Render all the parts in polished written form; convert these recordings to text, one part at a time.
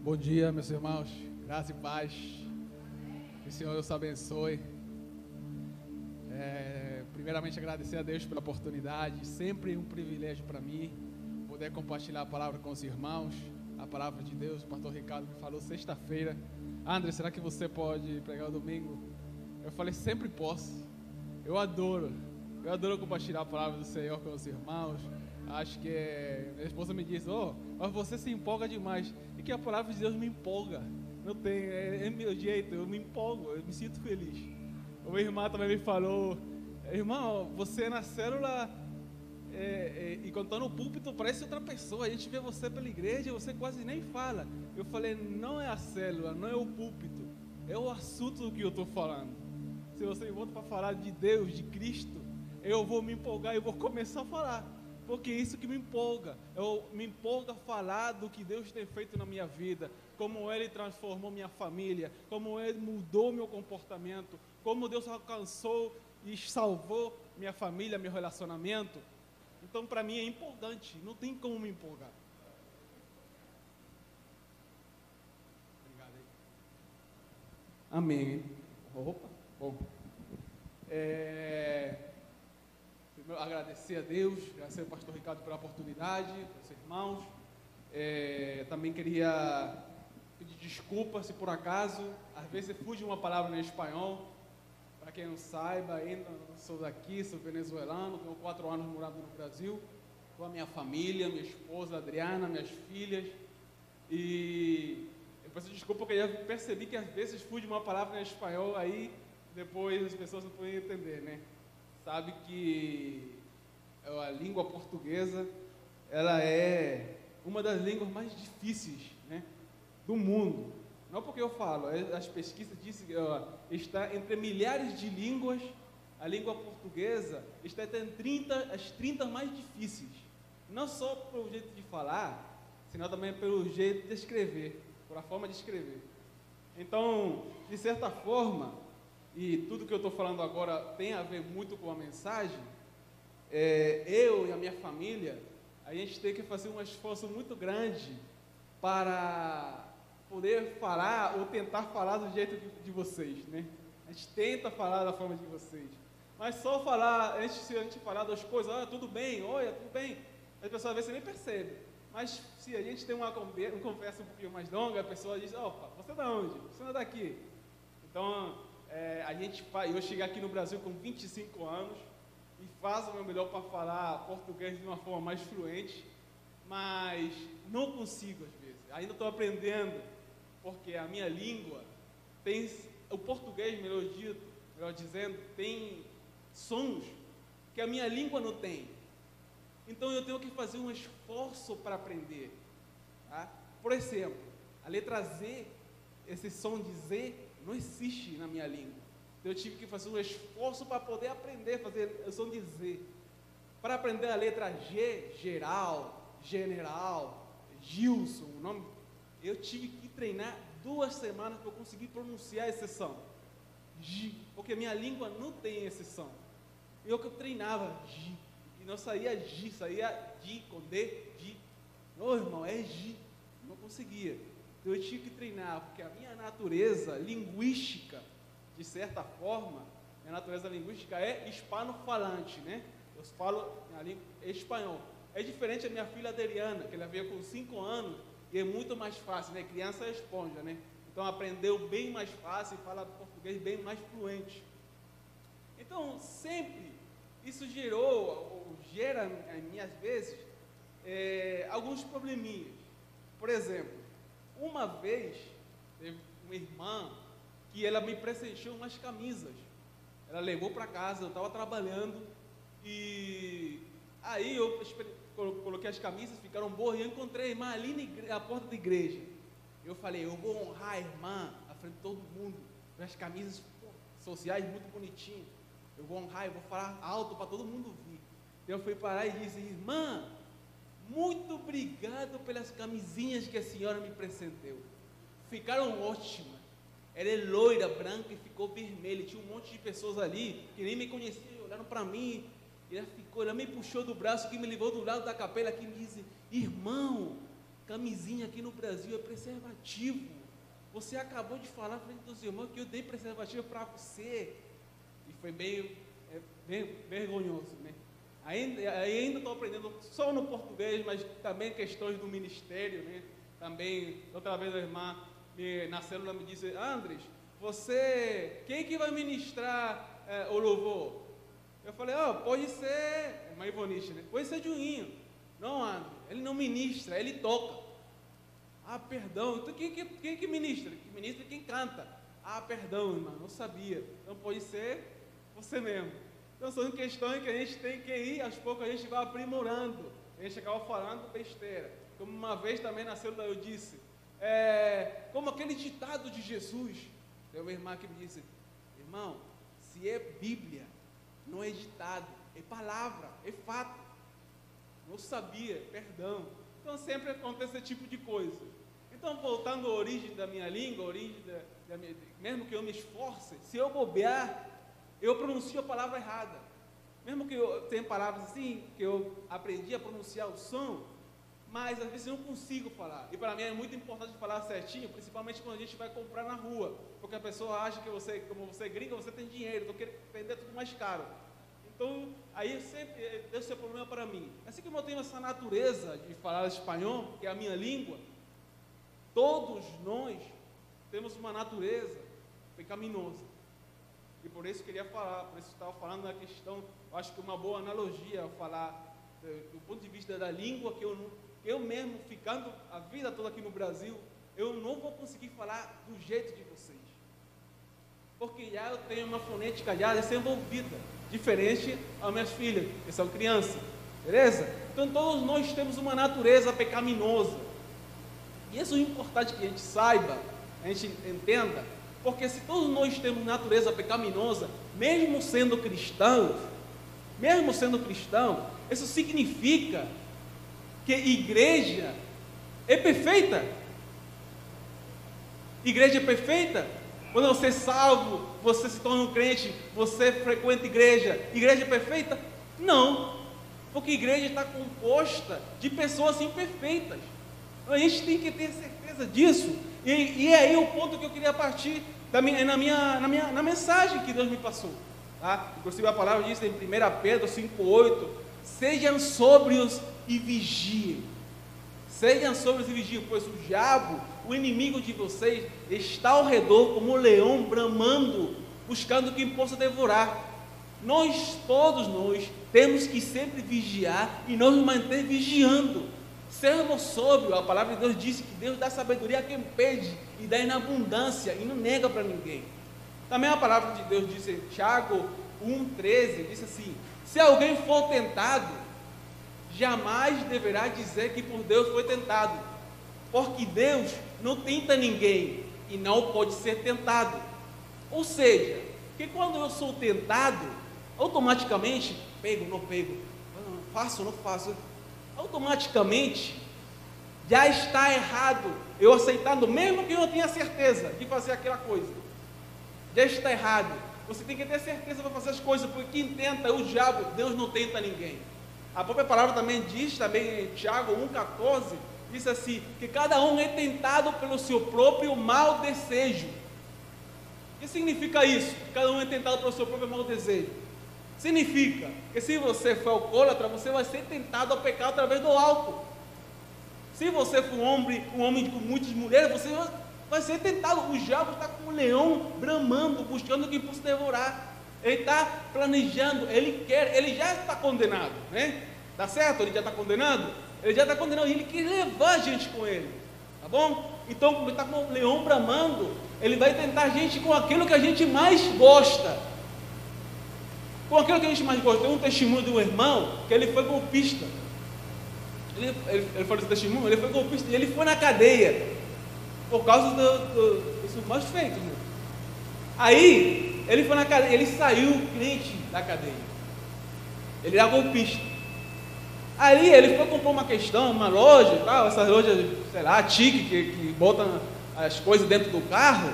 Bom dia, meus irmãos, graça e paz, que o Senhor os abençoe. Primeiramente agradecer a Deus pela oportunidade, sempre um privilégio para mim, poder compartilhar a palavra com os irmãos, a palavra de Deus. O pastor Ricardo me falou sexta-feira: André, será que você pode pregar o domingo? Eu falei, sempre posso. Eu adoro compartilhar a palavra do Senhor com os irmãos. Acho que minha esposa me disse, mas você se empolga demais. E que a palavra de Deus me empolga. Não tem, é meu jeito, eu me empolgo, eu me sinto feliz. O meu irmão também me falou, irmão, você na célula e quando está no púlpito parece outra pessoa. A gente vê você pela igreja e você quase nem fala. Eu falei, não é a célula, não é o púlpito, é o assunto que eu estou falando. Se você volta para falar de Deus, de Cristo, eu vou me empolgar e vou começar a falar. Porque é isso que me empolga. Eu me empolga falar do que Deus tem feito na minha vida, como Ele transformou minha família, como Ele mudou meu comportamento, como Deus alcançou e salvou minha família, meu relacionamento. Então, para mim é empolgante, não tem como me empolgar. Obrigado aí. Amém. Opa, bom. Primeiro, agradecer a Deus, agradecer ao pastor Ricardo pela oportunidade, aos irmãos. Também queria pedir desculpa se por acaso, às vezes fuge uma palavra em espanhol. Para quem não saiba, ainda não sou daqui, sou venezuelano, tenho 4 anos morando no Brasil, com a minha família, minha esposa Adriana, minhas filhas. E eu peço desculpa porque eu percebi que às vezes fuge uma palavra em espanhol, aí depois as pessoas não podem entender, né? Sabe que a língua portuguesa, ela é uma das línguas mais difíceis, né, do mundo. Não porque eu falo, as pesquisas dizem que está entre milhares de línguas, a língua portuguesa está entre as 30 mais difíceis. Não só pelo jeito de falar, senão também pelo jeito de escrever, por a forma de escrever. Então, de certa forma, e tudo que eu estou falando agora tem a ver muito com a mensagem, eu e a minha família, a gente tem que fazer um esforço muito grande para poder falar ou tentar falar do jeito de vocês, né? A gente tenta falar da forma de vocês, mas só falar, se a gente falar das coisas, tudo bem, olha, tudo bem, as pessoas às vezes nem percebem. Mas se a gente tem uma conversa um pouquinho mais longa, a pessoa diz, opa, você é de onde? Você não é daqui. Então, eu cheguei aqui no Brasil com 25 anos e faço o meu melhor para falar português de uma forma mais fluente, mas não consigo às vezes, ainda estou aprendendo, porque a minha língua tem, o português, melhor dizendo, tem sons que a minha língua não tem, então eu tenho que fazer um esforço para aprender, tá? Por exemplo, a letra Z, esse som de Z não existe na minha língua. Eu tive que fazer um esforço para poder aprender a fazer o som de Z. Para aprender a letra G, geral, general, Gilson, o nome, eu tive que treinar 2 semanas para eu conseguir pronunciar esse som. G, porque minha língua não tem esse som. Eu que treinava G, e não saía G, saía D com D, G. Ô irmão, é G, não conseguia. Eu tive que treinar, porque a minha natureza linguística, de certa forma, minha natureza linguística é hispano-falante, né? Eu falo minha língua espanhol. É diferente da minha filha Adriana, que ela veio com 5 anos e é muito mais fácil, né? Criança é esponja, né? Então aprendeu bem mais fácil e fala português bem mais fluente. Então sempre isso gera em mim às vezes alguns probleminhas. Por exemplo, uma vez, teve uma irmã que ela me presenteou umas camisas. Ela levou para casa, eu estava trabalhando, e aí eu coloquei as camisas, ficaram boas, e eu encontrei a irmã ali na porta da igreja. Eu falei, eu vou honrar a irmã à frente de todo mundo, com as camisas sociais muito bonitinhas. Eu vou honrar, eu vou falar alto para todo mundo ouvir. Eu fui parar e disse, irmã, muito obrigado pelas camisinhas que a senhora me presenteou. Ficaram ótimas. Ela é loira, branca e ficou vermelha. Tinha um monte de pessoas ali que nem me conheciam, olharam para mim. E ela me puxou do braço, que me levou do lado da capela, que me disse, irmão, camisinha aqui no Brasil é preservativo. Você acabou de falar frente dos irmãos que eu dei preservativo para você. E foi bem vergonhoso, né? Ainda estou aprendendo só no português, mas também questões do ministério, né? Também, outra vez a irmã na célula me disse: Andres, quem que vai ministrar o louvor? Eu falei: pode ser, irmã Ivoniste, né? Pode ser Juninho. Não, Andres, ele não ministra, ele toca. Perdão, então quem que ministra? Que ministra quem canta. Perdão, irmã, não sabia. Então pode ser você mesmo. Então são questões que a gente tem que ir, aos poucos a gente vai aprimorando. A gente acaba falando besteira. Como uma vez também na célula eu disse, como aquele ditado de Jesus. Tem uma irmã que me disse: irmão, se é Bíblia, não é ditado, é palavra, é fato. Não sabia, perdão. Então sempre acontece esse tipo de coisa. Então, voltando à origem da minha língua, mesmo que eu me esforce, se eu bobear, eu pronuncio a palavra errada. Mesmo que eu tenha palavras assim, que eu aprendi a pronunciar o som, mas às vezes eu não consigo falar. E para mim é muito importante falar certinho, principalmente quando a gente vai comprar na rua, porque a pessoa acha que você, como você é gringo, você tem dinheiro, então quer vender tudo mais caro. Então, aí sempre esse é o problema para mim. Assim como eu tenho essa natureza de falar espanhol, que é a minha língua, todos nós temos uma natureza pecaminosa. E por isso eu queria falar, por isso eu estava falando da questão, eu acho que uma boa analogia ao falar do ponto de vista da língua, que eu mesmo, ficando a vida toda aqui no Brasil, eu não vou conseguir falar do jeito de vocês. Porque já eu tenho uma fonética já desenvolvida, diferente às minhas filhas, que são crianças, beleza? Então todos nós temos uma natureza pecaminosa, e isso é importante que a gente saiba, a gente entenda, porque se todos nós temos natureza pecaminosa, mesmo sendo cristãos, isso significa que igreja é perfeita. Igreja é perfeita? Quando você é salvo, você se torna um crente, você frequenta igreja é perfeita? Não, porque igreja está composta de pessoas imperfeitas. A gente tem que ter certeza disso, e é aí o ponto que eu queria partir na mensagem que Deus me passou. Tá? Inclusive a palavra diz em 1 Pedro 5,8: sejam sóbrios e vigiem. Sejam sóbrios e vigiem, pois o diabo, o inimigo de vocês, está ao redor como um leão bramando, buscando quem possa devorar. Todos nós, temos que sempre vigiar e nos manter vigiando. Sermos sóbrios, a palavra de Deus diz que Deus dá sabedoria a quem pede e dá em abundância e não nega para ninguém. Também a palavra de Deus diz em Tiago 1,13, diz assim: se alguém for tentado, jamais deverá dizer que por Deus foi tentado, porque Deus não tenta ninguém e não pode ser tentado. Ou seja, que quando eu sou tentado, automaticamente, não pego, faço, não faço, automaticamente já está errado eu aceitando, mesmo que eu não tenha certeza de fazer aquela coisa, já está errado. Você tem que ter certeza para fazer as coisas, porque quem tenta é o diabo, Deus não tenta ninguém. A própria palavra também diz, também em Tiago 1,14, diz assim, que cada um é tentado pelo seu próprio mau desejo. O que significa isso? Que cada um é tentado pelo seu próprio mau desejo. Significa que se você for alcoólatra, você vai ser tentado a pecar através do álcool. Se você for um homem com muitas mulheres, você vai ser tentado. O diabo está como um leão bramando, buscando quem possa devorar. Ele está planejando, ele já está condenado, né? Tá certo? Ele já está condenado? Ele já está condenado e ele quer levar a gente com ele, tá bom? Então, como ele está com o leão bramando, ele vai tentar a gente com aquilo que a gente mais gosta. Com aquilo que a gente mais gosta. Tem um testemunho de um irmão que ele foi golpista. Ele falou esse testemunho, ele foi golpista e ele foi na cadeia por causa dos maus feitos, né? Aí, ele foi na cadeia, ele saiu crente da cadeia. Ele era golpista. Aí ele foi comprar uma loja e tal, essas lojas, sei lá, tique, que botam as coisas dentro do carro.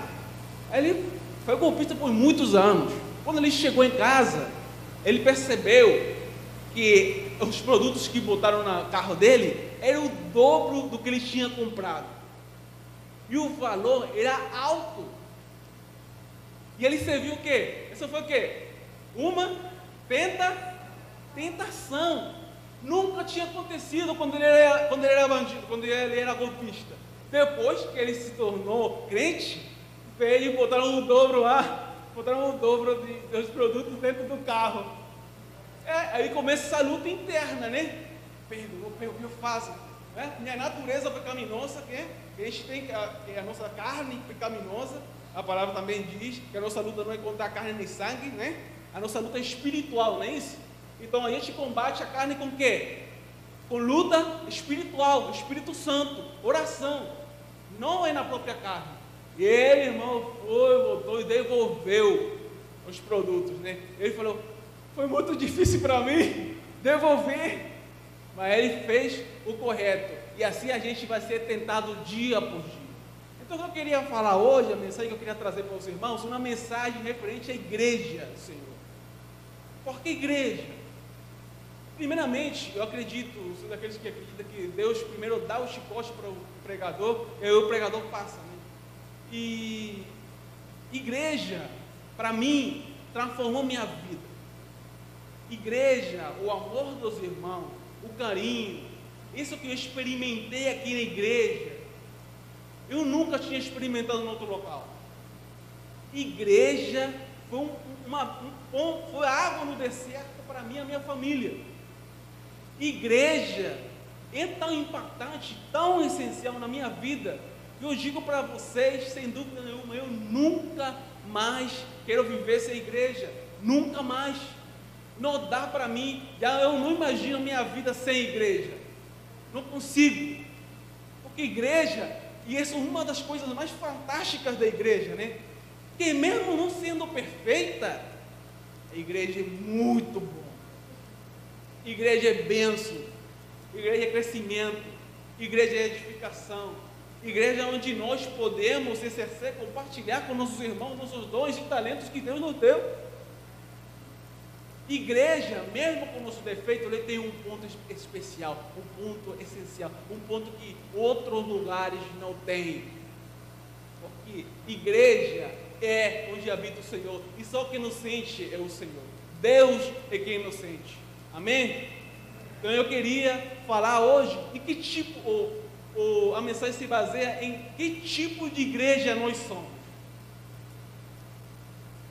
Aí ele foi golpista por muitos anos. Quando ele chegou em casa, ele percebeu que os produtos que botaram no carro dele eram o dobro do que ele tinha comprado. E o valor era alto. E ele serviu o quê? Isso foi o quê? Uma tentação. Nunca tinha acontecido quando ele era bandido, quando ele era golpista. Depois que ele se tornou crente, veio e botaram o dobro lá, botaram o dobro dos produtos dentro do carro. Aí começa essa luta interna, né? Perdoou, fazem. Né? Minha natureza pecaminosa, que a gente tem, que é a nossa carne pecaminosa. A palavra também diz que a nossa luta não é contra a carne nem sangue, né? A nossa luta é espiritual, não é isso? Então a gente combate a carne com o quê? Com luta espiritual, Espírito Santo, oração. Não é na própria carne. E ele, irmão, voltou e devolveu os produtos, né? Ele falou, foi muito difícil para mim devolver, mas ele fez o correto. E assim a gente vai ser tentado dia por dia. Então o que eu queria falar hoje, a mensagem que eu queria trazer para os irmãos, uma mensagem referente à igreja, Senhor. Por que igreja? Primeiramente, eu acredito, sou daqueles que acreditam que Deus primeiro dá o chicote para o pregador, e aí o pregador passa, né? E igreja, para mim, transformou minha vida. Igreja, o amor dos irmãos, o carinho, isso que eu experimentei aqui na igreja, eu nunca tinha experimentado em outro local. Igreja foi foi água no deserto para mim e a minha família. Igreja é tão impactante, tão essencial na minha vida, que eu digo para vocês, sem dúvida nenhuma, eu nunca mais quero viver sem igreja, nunca mais. Não dá para mim, eu não imagino minha vida sem igreja, não consigo, porque igreja, e essa é uma das coisas mais fantásticas da igreja, né? Que mesmo não sendo perfeita, a igreja é muito boa, igreja é bênção, igreja é crescimento, igreja é edificação, igreja onde nós podemos exercer, compartilhar com nossos irmãos, nossos dons e talentos que Deus nos deu. Igreja, mesmo com o nosso defeito, ele tem um ponto especial, um ponto essencial, um ponto que outros lugares não têm. Porque igreja é onde habita o Senhor, e só quem nos sente é o Senhor. Deus é quem nos sente. Amém? Então eu queria falar hoje de que tipo, a mensagem se baseia em que tipo de igreja nós somos.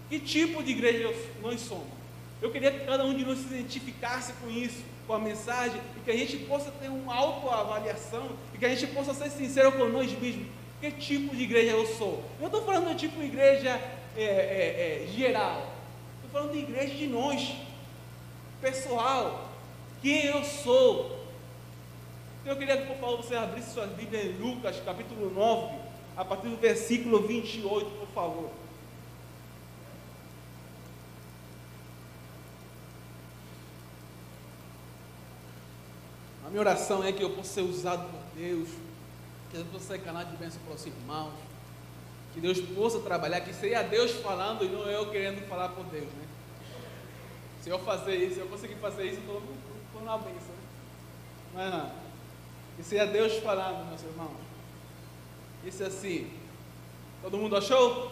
Que tipo de igreja nós somos? Eu queria que cada um de nós se identificasse com isso, com a mensagem, e que a gente possa ter uma autoavaliação, e que a gente possa ser sincero com nós mesmos. Que tipo de igreja eu sou? Eu não estou falando de tipo de igreja geral, estou falando de igreja de nós, pessoal, quem eu sou. Então eu queria que, por favor, você abrisse suas Bíblias em Lucas, capítulo 9, a partir do versículo 28, por favor. A minha oração é que eu possa ser usado por Deus, que eu possa ser canal de bênção para os irmãos, que Deus possa trabalhar, que seria Deus falando e não eu querendo falar por Deus, né? Se eu fazer isso, se eu conseguir fazer isso, eu estou na bênção, né? Não é não. Que seria Deus falando, meus irmãos. Isso é assim. Todo mundo achou?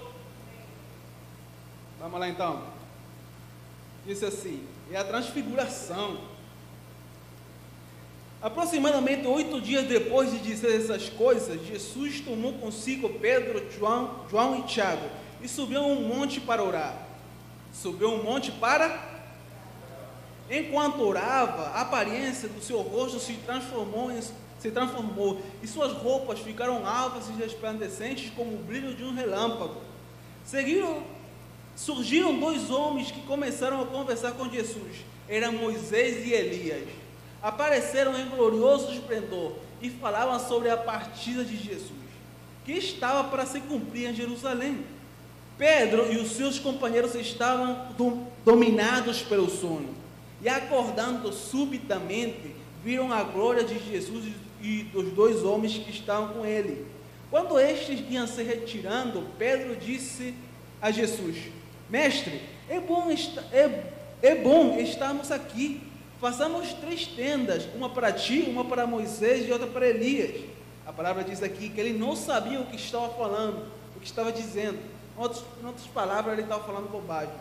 Vamos lá então. Isso assim, é a transfiguração. Aproximadamente 8 dias depois de dizer essas coisas, Jesus tomou consigo Pedro, João e Tiago e subiu a um monte para orar. Enquanto orava, a aparência do seu rosto se transformou e suas roupas ficaram alvas e resplandecentes como o brilho de um relâmpago. Surgiram 2 homens que começaram a conversar com Jesus. Eram Moisés e Elias. Apareceram em glorioso esplendor e falavam sobre a partida de Jesus, que estava para se cumprir em Jerusalém. Pedro e os seus companheiros estavam dominados pelo sono, e acordando subitamente, viram a glória de Jesus e dos 2 homens que estavam com ele. Quando estes iam se retirando, Pedro disse a Jesus: Mestre, é bom estarmos aqui. façamos 3 tendas, uma para ti, uma para Moisés e outra para Elias. A palavra diz aqui que ele não sabia o que estava falando, o que estava dizendo. Em outras palavras, ele estava falando bobagem.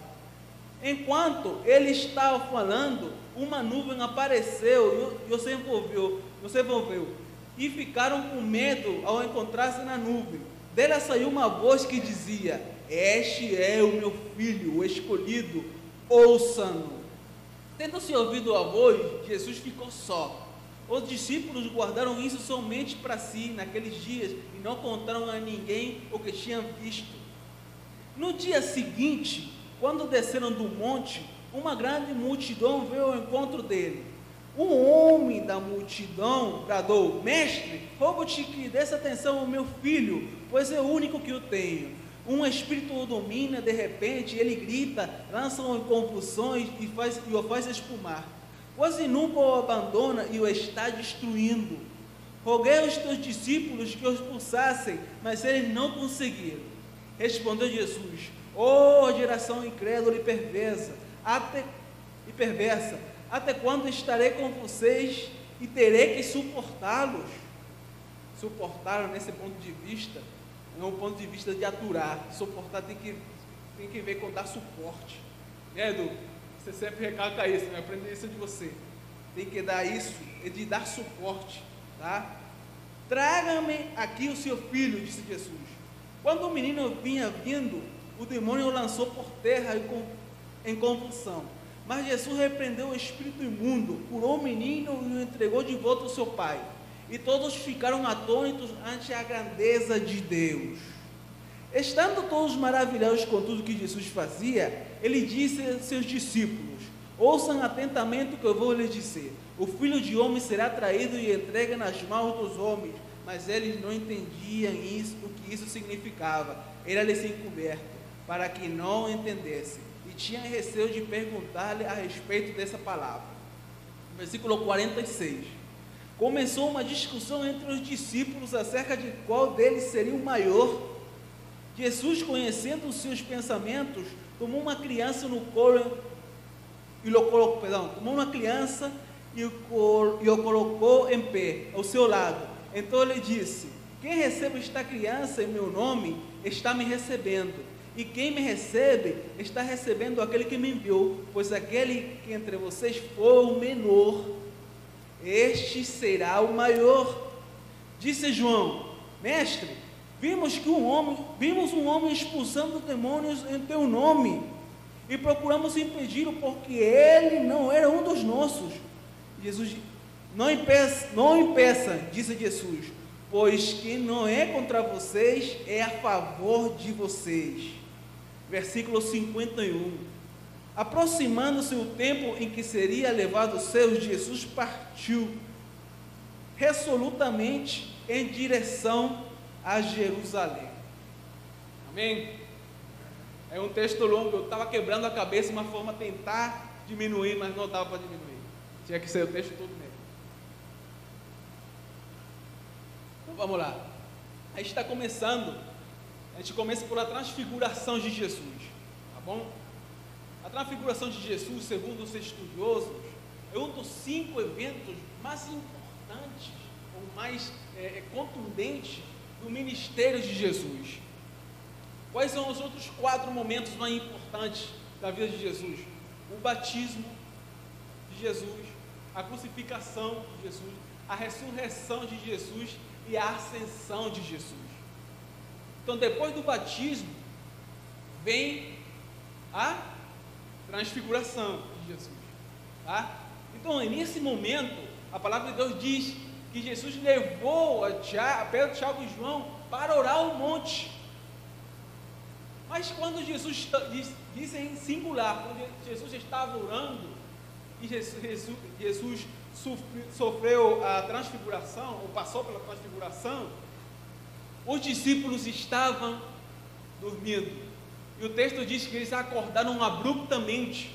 Enquanto ele estava falando, uma nuvem apareceu e se envolveu, e ficaram com medo ao encontrar-se na nuvem. Dela saiu uma voz que dizia: este é o meu filho, o escolhido, ouçam-no. Tendo-se ouvido a voz, Jesus ficou só. Os discípulos guardaram isso somente para si naqueles dias e não contaram a ninguém o que tinham visto. No dia seguinte, quando desceram do monte, uma grande multidão veio ao encontro dele. Um homem da multidão bradou: mestre, rogo-te que desse atenção ao meu filho, pois é o único que o tenho. Um espírito o domina, de repente ele grita, lança-o em convulsões e o faz espumar. Quase nunca o abandona e o está destruindo. Roguei aos teus discípulos que o expulsassem, mas eles não conseguiram. Respondeu Jesus: ó geração incrédula e perversa, até quando estarei com vocês e terei que suportá-los? Suportar, nesse ponto de vista, é um ponto de vista de aturar. Suportar tem que ver com dar suporte, né, Edu? Você sempre recalca isso, né? Aprender isso de você. Tem que dar isso, é de dar suporte, tá? Traga-me aqui o seu filho, disse Jesus. Quando o menino vinha vindo, o demônio o lançou por terra em convulsão. Mas Jesus repreendeu o espírito imundo, curou o menino e o entregou de volta ao seu pai. E todos ficaram atônitos ante a grandeza de Deus. Estando todos maravilhados com tudo que Jesus fazia, ele disse a seus discípulos: ouçam atentamente o que eu vou lhes dizer. O Filho de Homem será traído e entregue nas mãos dos homens. Mas eles não entendiam o que isso significava. Era-lhes encoberto, para que não entendessem. E tinha receio de perguntar-lhe a respeito dessa palavra. Versículo 46. Começou uma discussão entre os discípulos acerca de qual deles seria o maior. Jesus, conhecendo os seus pensamentos, tomou uma criança no colo e o colocou em pé ao seu lado. Então ele disse: quem recebe esta criança em meu nome está me recebendo, e quem me recebe está recebendo aquele que me enviou, pois aquele que entre vocês for o menor, este será o maior. Disse João: mestre, vimos um homem expulsando demônios em teu nome, e procuramos impedi-lo, porque ele não era um dos nossos. Jesus: não impeça, disse Jesus, pois quem não é contra vocês é a favor de vocês. Versículo 51. Aproximando-se o tempo em que seria levado o céu, Jesus partiu resolutamente em direção a Jerusalém. Amém? É um texto longo, eu estava quebrando a cabeça, uma forma de tentar diminuir, mas não dava para diminuir. Tinha que ser o texto todo mesmo. Então vamos lá. A gente está começando, a gente começa por a transfiguração de Jesus, tá bom? A transfiguração de Jesus, segundo os estudiosos, é um dos 5 eventos mais importantes, ou mais contundentes do ministério de Jesus. Quais são os outros 4 momentos mais importantes da vida de Jesus? O batismo de Jesus, a crucificação de Jesus, a ressurreição de Jesus e a ascensão de Jesus. Então, depois do batismo, vem a transfiguração de Jesus, tá? Então, nesse momento, a palavra de Deus diz que Jesus levou a Pedro, Tiago e João para orar ao monte. Mas quando Jesus disse em singular, quando Jesus estava orando e Jesus sofreu a transfiguração, ou passou pela transfiguração, os discípulos estavam dormindo. E o texto diz que eles acordaram abruptamente.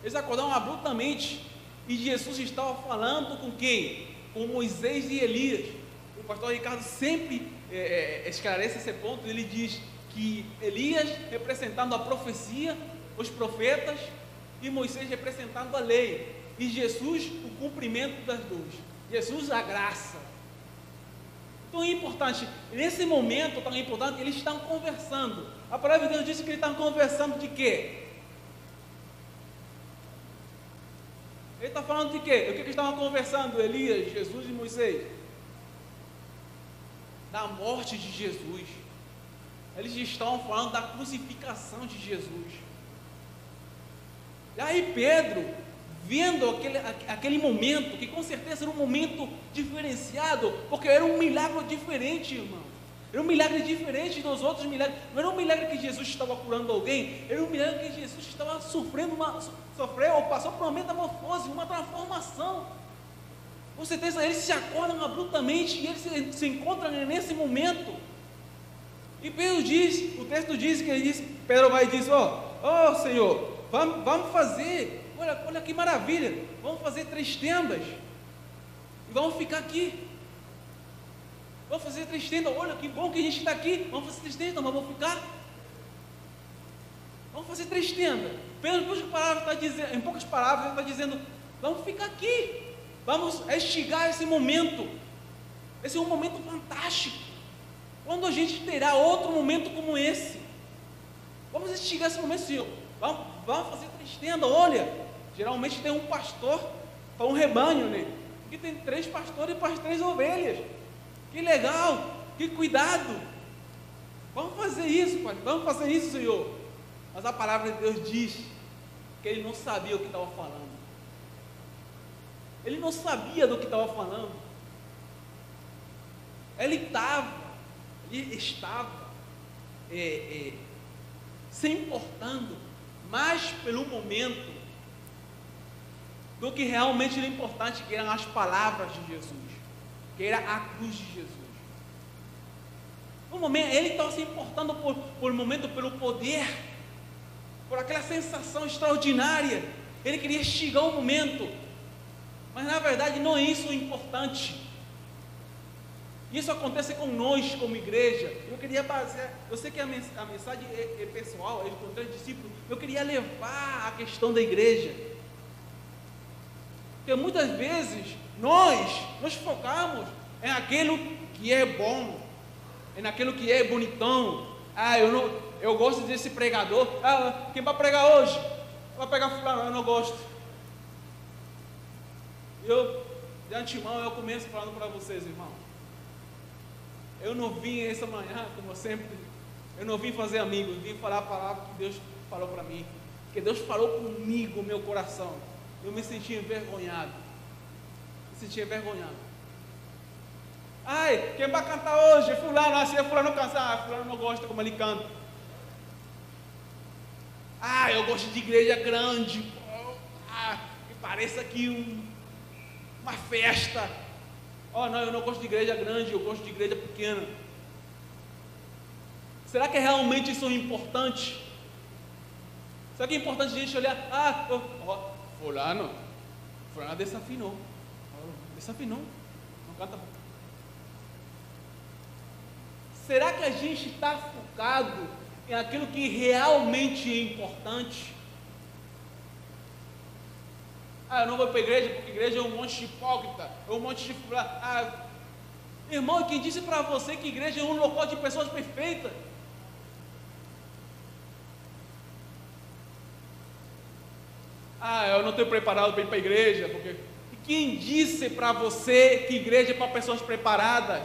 Eles acordaram abruptamente. E Jesus estava falando com quem? Com Moisés e Elias. O pastor Ricardo sempre esclarece esse ponto. Ele diz que Elias representando a profecia, os profetas, e Moisés representando a lei. e Jesus o cumprimento das dores. Jesus a graça. Então é importante, nesse momento tão importante, eles estão conversando. A palavra de Deus diz que eles estão conversando de quê? Ele está falando de quê? O que eles estavam conversando, Elias, Jesus e Moisés? Da morte de Jesus. Eles estavam falando da crucificação de Jesus. E aí Pedro, vendo aquele momento, que com certeza era um momento diferenciado, porque era um milagre diferente, irmão. Era um milagre diferente dos outros milagres. Não era um milagre que Jesus estava curando alguém, era um milagre que Jesus estava sofreu ou passou por uma metamorfose, uma transformação. Com certeza eles se acordam abruptamente e eles se encontram nesse momento. E Pedro diz, o texto diz que Pedro vai e diz: ó Senhor, vamos fazer, olha que maravilha, vamos fazer 3 tendas e vamos ficar aqui. Vamos fazer 3 tendas, olha que bom que a gente está aqui, vamos fazer 3 tendas, mas vamos ficar. Vamos fazer 3 tendas. Pedro, em poucas palavras, ele está dizendo: vamos ficar aqui, vamos instigar esse momento. Esse é um momento fantástico. Quando a gente terá outro momento como esse? Vamos instigar esse momento, Senhor. Vamos fazer 3 tendas. Olha, geralmente tem um pastor para um rebanho, né? Aqui tem 3 pastores para as 3 ovelhas. Que legal, que cuidado. Vamos fazer isso, Pai. Vamos fazer isso, Senhor. Mas a palavra de Deus diz que ele não sabia o que estava falando. Ele não sabia do que estava falando. Ele estava se importando mais pelo momento do que realmente era importante, que eram as palavras de Jesus, que era a cruz de Jesus. No momento, ele estava se importando por momento, pelo poder, por aquela sensação extraordinária. Ele queria instigar o momento, mas na verdade não é isso o importante. Isso acontece com nós como igreja. Eu queria basear, eu sei que a mensagem é pessoal, é com 3 discípulos. Eu queria levar a questão da igreja, porque muitas vezes nós focamos em aquilo que é bom, em aquilo que é bonitão. Eu gosto desse pregador. Quem vai pregar hoje? Vai pegar fulano, eu não gosto. De antemão, eu começo falando para vocês, irmão. Eu não vim essa manhã, como eu sempre, eu não vim fazer amigos, eu vim falar a palavra que Deus falou para mim, que Deus falou comigo, meu coração. Eu me senti envergonhado. Quem vai cantar hoje? Fulano cansa. Fulano não gosta como ele canta. Eu gosto de igreja grande. Que pareça aqui uma festa. Não, eu não gosto de igreja grande, eu gosto de igreja pequena. Será que realmente isso é importante? Será que é importante a gente olhar? Fulano desafinou. Não canta. Será que a gente está focado em aquilo que realmente é importante? Eu não vou para a igreja, porque a igreja é um monte de hipócrita, é um monte de fulano. Irmão, quem disse para você que a igreja é um local de pessoas perfeitas? Eu não estou preparado para ir para a igreja, porque... Quem disse para você que igreja é para pessoas preparadas?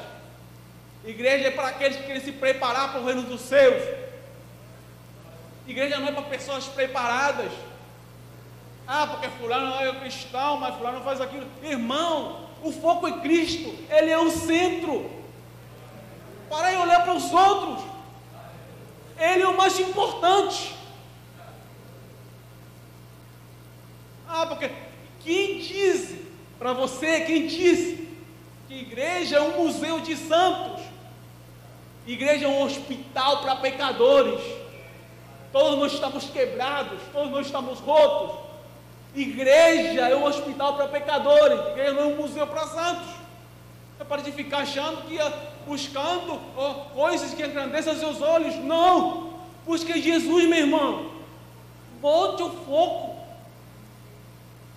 Igreja é para aqueles que querem se preparar para o reino dos céus. Igreja não é para pessoas preparadas. Porque fulano é cristão, mas fulano faz aquilo. Irmão, o foco é Cristo, Ele é o centro. Para e olhar para os outros. Ele é o mais importante. Porque quem disse para você, quem disse que igreja é um museu de santos? Igreja é um hospital para pecadores. Todos nós estamos quebrados, todos nós estamos rotos. Igreja é um hospital para pecadores. Igreja não é um museu para santos. É para de ficar achando que buscando coisas que engrandeçam seus olhos. Não, busque Jesus, meu irmão. Volte o foco.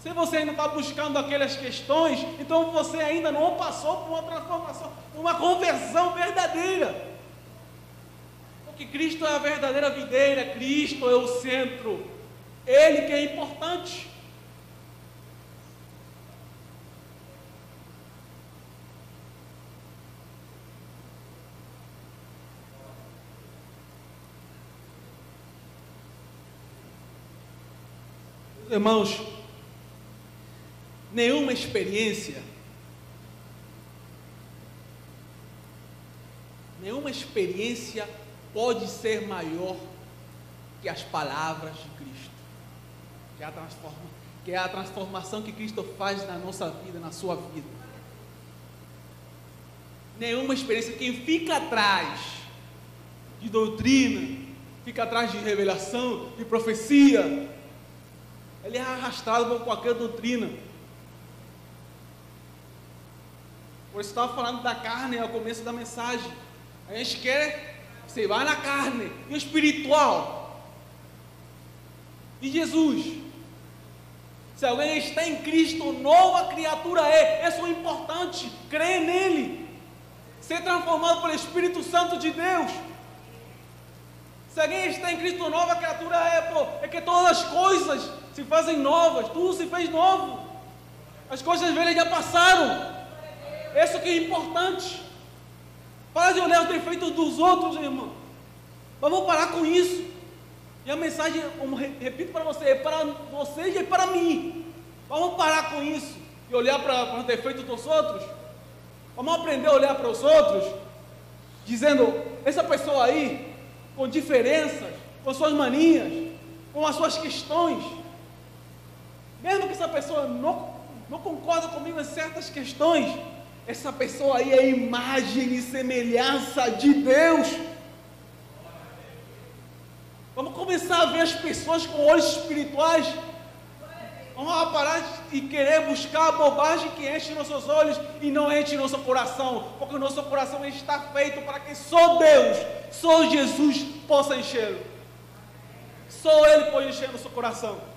Se você ainda está buscando aquelas questões, então você ainda não passou por uma transformação, uma conversão verdadeira. Porque Cristo é a verdadeira videira, Cristo é o centro, Ele que é importante. Irmãos, nenhuma experiência pode ser maior que as palavras de Cristo, que é a transformação que Cristo faz na nossa vida, na sua vida. Nenhuma experiência, quem fica atrás de doutrina, fica atrás de revelação, de profecia, ele é arrastado por qualquer doutrina. Por isso estava falando da carne ao começo da mensagem. A gente quer, você vai na carne, e o espiritual. E Jesus. Se alguém está em Cristo, nova criatura é. Isso é importante, crer nele. Ser transformado pelo Espírito Santo de Deus. Se alguém está em Cristo, nova criatura é, é que todas as coisas se fazem novas, tudo se fez novo. As coisas velhas já passaram. Isso que é importante. Para de olhar os defeitos dos outros, irmão. Vamos parar com isso. E a mensagem, como repito para você, é para vocês e para mim. Vamos parar com isso e olhar para os defeitos dos outros. Vamos aprender a olhar para os outros, dizendo, essa pessoa aí, com diferenças, com suas manias, com as suas questões, mesmo que essa pessoa não concorda comigo em certas questões, essa pessoa aí é imagem e semelhança de Deus. Vamos começar a ver as pessoas com olhos espirituais. Vamos parar de querer buscar a bobagem que enche nossos olhos e não enche nosso coração, porque o nosso coração está feito para que só Deus, só Jesus possa enchê-lo. Só Ele pode encher nosso coração.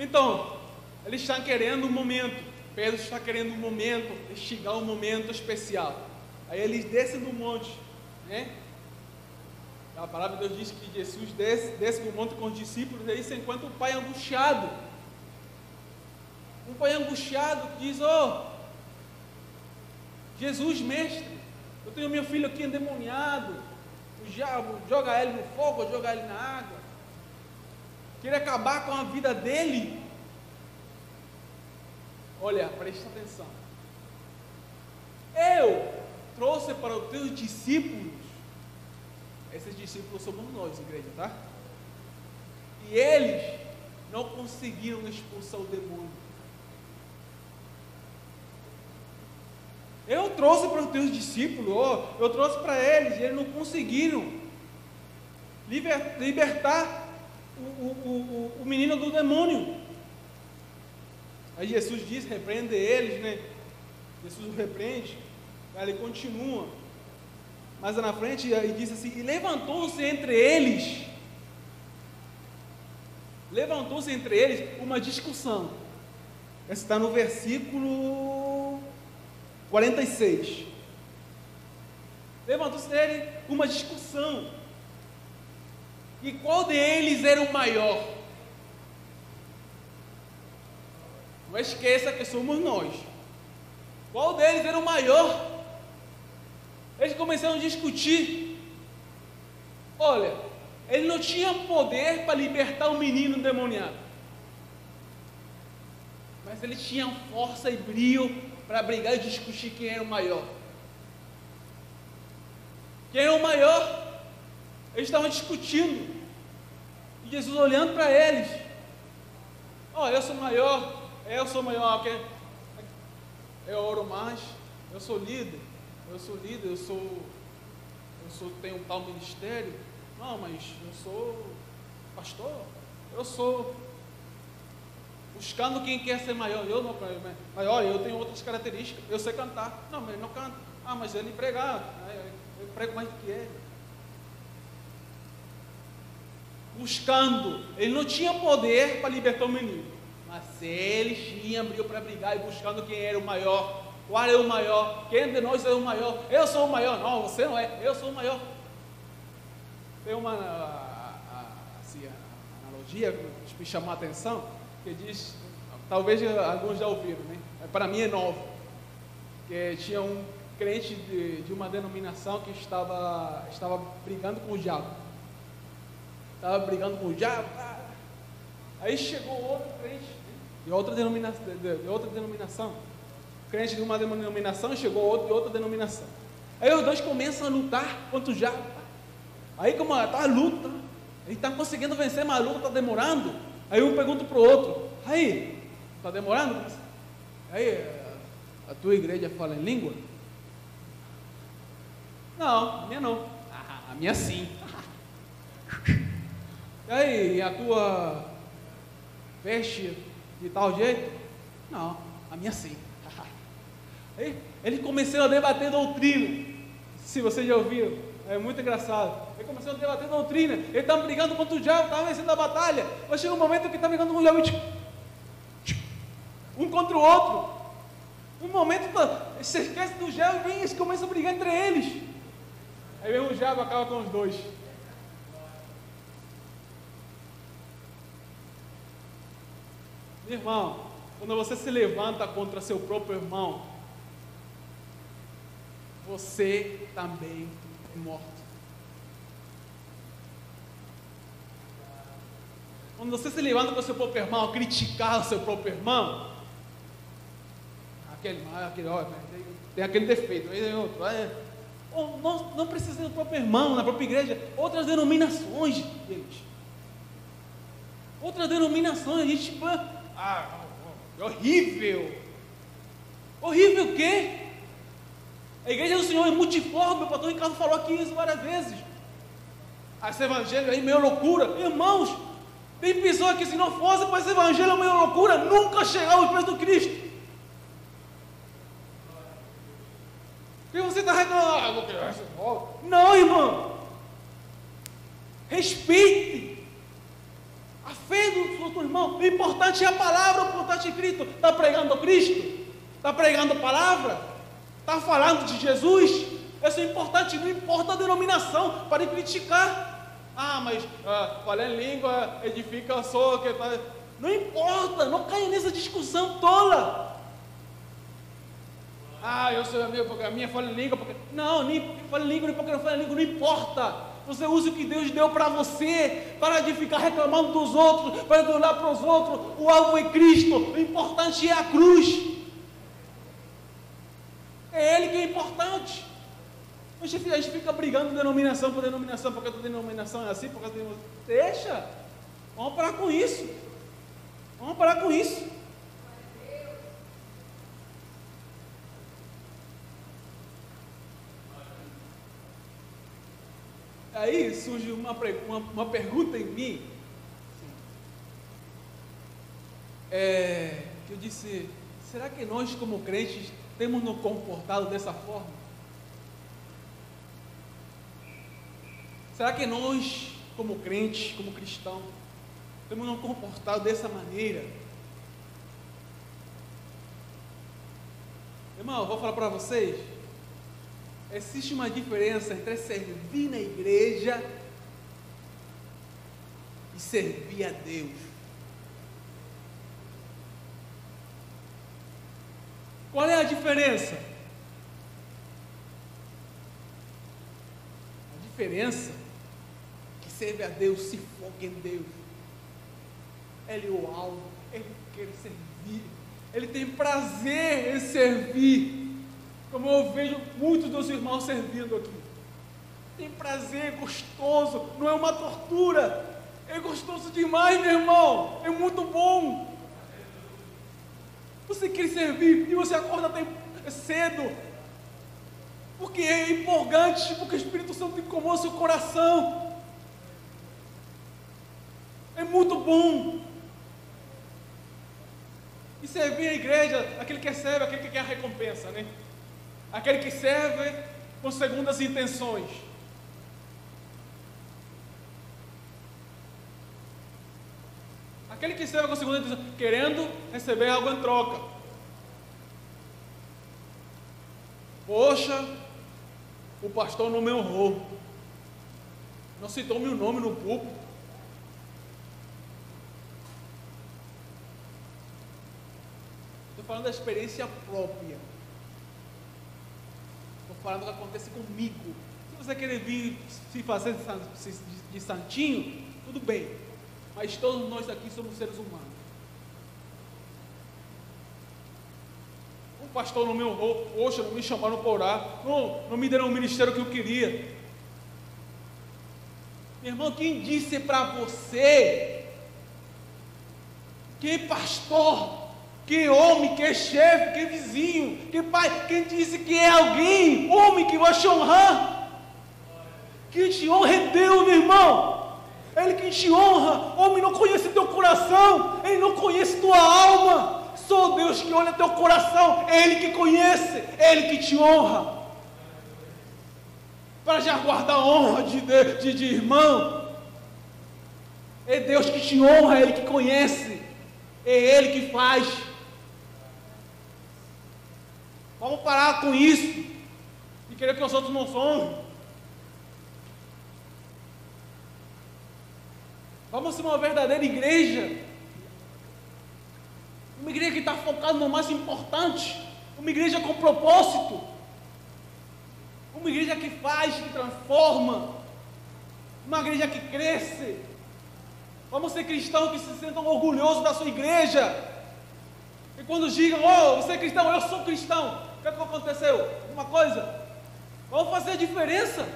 Então, eles estão querendo um momento, Pedro está querendo um momento, chegar um momento especial. Aí eles descem do monte, né? A palavra de Deus diz que Jesus desce do monte com os discípulos, e aí se encontra um pai angustiado. Um pai angustiado que diz, Jesus, mestre, eu tenho meu filho aqui endemoniado, o diabo joga ele no fogo, joga ele na água, queria acabar com a vida dele. Olha, preste atenção. Eu trouxe para os teus discípulos, esses discípulos somos nós, igreja, tá? E eles não conseguiram expulsar o demônio. Eu trouxe para os teus discípulos, eu trouxe para eles, e eles não conseguiram libertar o menino do demônio. Aí Jesus diz, repreende eles, né? Jesus o repreende, aí ele continua, mas na frente ele diz assim, e levantou-se entre eles uma discussão. Essa está no versículo 46. Levantou-se nele uma discussão, e qual deles era o maior? Não esqueça que somos nós. Qual deles era o maior? Eles começaram a discutir. Olha, ele não tinha poder para libertar o menino endemoniado, mas ele tinha força e brio para brigar e discutir quem era o maior. Quem era o maior? Eles estavam discutindo. E Jesus olhando para eles. Eu sou maior. Eu oro mais, eu sou líder, tenho tal ministério. Não, mas eu sou pastor, eu sou buscando quem quer ser maior. Eu não, maior, eu tenho outras características, eu sei cantar. Não, mas ele não canta. Ah, mas ele pregava, eu prego mais do que ele. Buscando, ele não tinha poder para libertar o menino, mas ele tinha abriu para brigar e buscando quem era o maior. Qual é o maior? Quem de nós é o maior? Eu sou o maior. Não, você não é, eu sou o maior. Tem uma assim, analogia que me chamou a atenção, que diz, talvez alguns já ouviram, né? Para mim é novo, que tinha um crente de uma denominação que estava brigando com o diabo. Estava brigando com o diabo. Aí chegou outro crente de outra denominação. Crente de uma denominação, chegou outro de outra denominação. Aí os dois começam a lutar contra o diabo. Aí como está a luta, ele está conseguindo vencer, mas a luta está demorando. Aí um pergunta para o outro: aí, está demorando? Aí, a tua igreja fala em língua? Não, a minha não. A minha sim. E aí, a tua veste de tal jeito? Não, a minha sim. Aí, eles começaram a debater doutrina. Se vocês já ouviram, é muito engraçado. Eles começaram a debater doutrina. Eles estavam brigando contra o diabo, estavam vencendo a batalha. Mas chega um momento que está brigando com o diabo, um contra o outro. Um momento, você esquece do diabo e eles começam a brigar entre eles. Aí vem o diabo, acaba com os dois. Meu irmão, quando você se levanta contra seu próprio irmão, você também é morto. Quando você se levanta com o seu próprio irmão, criticar o seu próprio irmão, aquele tem aquele defeito, aí tem outro. Não precisa do próprio irmão, na própria igreja, outras denominações, gente. Outras denominações, a gente. É horrível. Horrível o quê? A igreja do Senhor é multiforme, o pastor Ricardo falou aqui isso várias vezes. Esse evangelho aí, meio loucura. Irmãos, tem pessoa que se não fosse para esse evangelho meio loucura, nunca chegava aos pés do Cristo. E você está reclamando, não, irmão. Respeite a fé do outro irmão. O importante é a palavra, o importante é Cristo. Está pregando Cristo? Está pregando a palavra? Está falando de Jesus? Isso é importante, não importa a denominação, para criticar. Mas falar em língua edifica só que tá. Não importa, não caia nessa discussão tola. Eu sou amigo porque a minha fala em língua, porque. Não, nem porque fala em língua, nem porque não fala em língua, não importa. Você usa o que Deus deu para você, para de ficar reclamando dos outros, para de olhar para os outros. O alvo é Cristo, o importante é a cruz. É Ele que é importante. A gente fica brigando denominação por denominação, porque a tua denominação é assim, porque a denominação. Deixa, vamos parar com isso. Vamos parar com isso. Aí surge uma pergunta em mim, que eu disse: será que nós como crentes temos nos comportado dessa forma? Será que nós como crentes, como cristãos, temos nos comportado dessa maneira? Irmão, eu vou falar para vocês. Existe uma diferença entre servir na igreja e servir a Deus. Qual é a diferença? A diferença é que serve a Deus se foca em Deus. Ele é o alvo, ele quer servir, ele tem prazer em servir. Como eu vejo muitos dos irmãos servindo aqui. Tem prazer, é gostoso, não é uma tortura. É gostoso demais, meu irmão. É muito bom. Você quer servir e você acorda até cedo. Porque é empolgante, porque o Espírito Santo incomoda seu coração. É muito bom. E servir a igreja, aquele que recebe, aquele que quer a recompensa, né? aquele que serve com segundas intenções. Aquele que serve com segundas intenções, querendo receber algo em troca. Poxa, o pastor não me honrou, não citou meu nome no púlpito. Estou falando da experiência própria. Estou falando do que acontece comigo. Se você querer vir se fazer de santinho, tudo bem. Mas todos nós aqui somos seres humanos. O pastor não me honrou. Poxa, não me chamaram para orar. Não me deram o ministério que eu queria. Meu irmão, quem disse para você que pastor, que homem, que chefe, que vizinho, que pai, quem disse que é alguém, homem, que vai te honrar? Quem te honra é Deus, meu irmão. Ele que te honra. Homem não conhece teu coração, ele não conhece tua alma. Só Deus que olha teu coração, é Ele que conhece, é Ele que te honra. Para já guardar a honra de irmão, é Deus que te honra, é Ele que conhece, é Ele que faz. Vamos parar com isso, de querer que os outros nos honrem. Vamos ser uma verdadeira igreja. Uma igreja que está focada no mais importante. Uma igreja com propósito. Uma igreja que faz, que transforma. Uma igreja que cresce. Vamos ser cristãos que se sentam orgulhosos da sua igreja. E quando digam, oh, você é cristão, eu sou cristão. O que aconteceu? Uma coisa. Vamos fazer a diferença.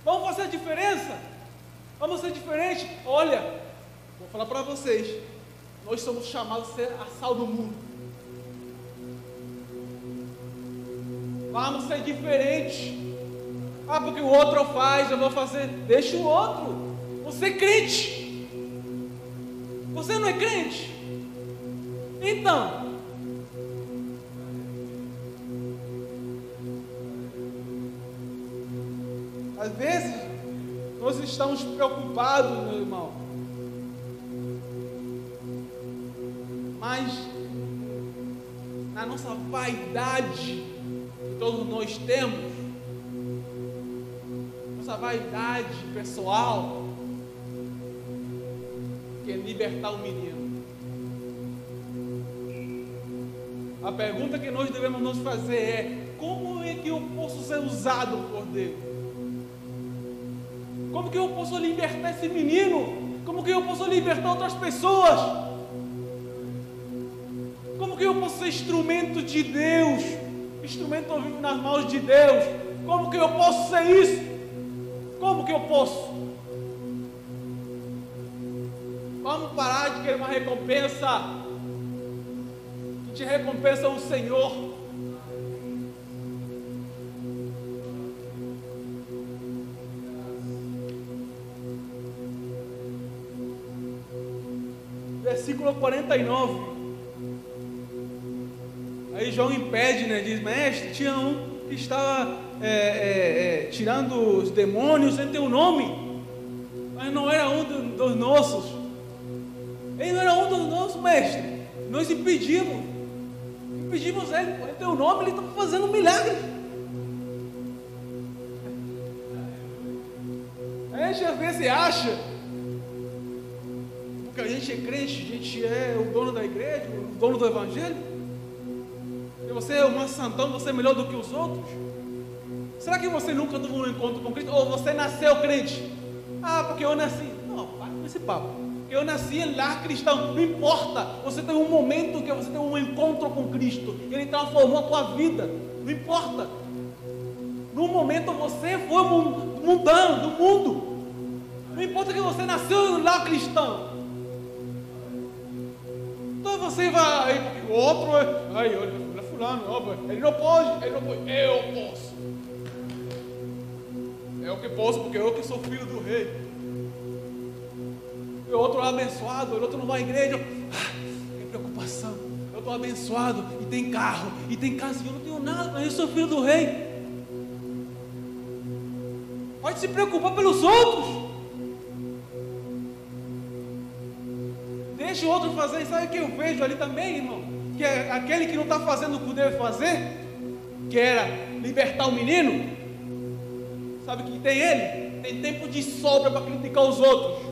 Vamos fazer a diferença. Vamos ser diferentes. Olha, vou falar para vocês. Nós somos chamados a ser a sal do mundo. Vamos ser diferentes. Ah, porque o outro faz, eu vou fazer. Deixa o outro. Você é crente. Você não é crente? Então, às vezes, nós estamos preocupados, meu irmão. Mas, na nossa vaidade, que todos nós temos, nossa vaidade pessoal, que é libertar o menino. A pergunta que nós devemos nos fazer é: como é que eu posso ser usado por Deus? Como que eu posso libertar esse menino? Como que eu posso libertar outras pessoas? Como que eu posso ser instrumento de Deus? Instrumento vivo nas mãos de Deus? Como que eu posso ser isso? Como que eu posso? Vamos parar de querer uma recompensa. Que te recompensa o Senhor. Versículo 49. Aí João impede, né? Diz, mestre, tinha um que estava tirando os demônios em teu nome, mas não era um dos nossos. Ele não era um dos nossos, mestre. Nós impedimos ele, em teu nome ele está fazendo um milagre. A gente às vezes acha, porque a gente é crente, a gente é o dono da igreja, o dono do evangelho, e você é um santão, você é melhor do que os outros. Será que você nunca teve um encontro com Cristo? Ou você nasceu crente? Ah, porque eu nasci. Não, para com esse papo. Eu nasci lá cristão. Não importa. Você tem um momento que você tem um encontro com Cristo. Ele transformou a tua vida. Não importa. No momento você foi mudando do mundo. Não importa que você nasceu lá cristão. Então você vai. O outro olha fulano, ele não pode. Eu posso. É o que posso, porque eu que sou filho do rei. E o outro é abençoado, o outro não vai à igreja. Que preocupação. Eu estou abençoado, e tem carro, e tem casa, e eu não tenho nada, mas eu sou filho do rei. Pode se preocupar pelos outros. Deixa o outro fazer. Sabe o que eu vejo ali também, irmão? Que é aquele que não está fazendo o que deve fazer, que era libertar o menino. Sabe o que tem ele? Tem tempo de sobra para criticar os outros.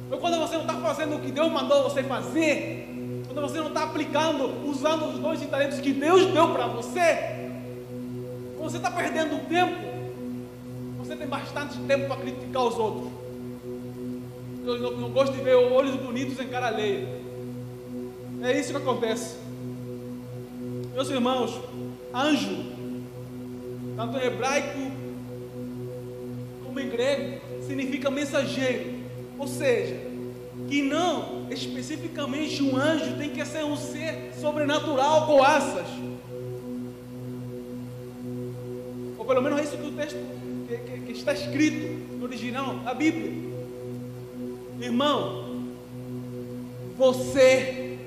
Então, quando você não está fazendo o que Deus mandou você fazer, quando você não está aplicando, usando os dons e talentos que Deus deu para você, quando você está perdendo tempo, você tem bastante tempo para criticar os outros. Eu não gosto de ver olhos bonitos em cara alheia. É isso que acontece. Meus irmãos, anjo, tanto em hebraico como em grego, significa mensageiro. Ou seja, que não especificamente um anjo tem que ser um ser sobrenatural com asas. Ou pelo menos é isso que o texto que está escrito no original, na Bíblia. Irmão, você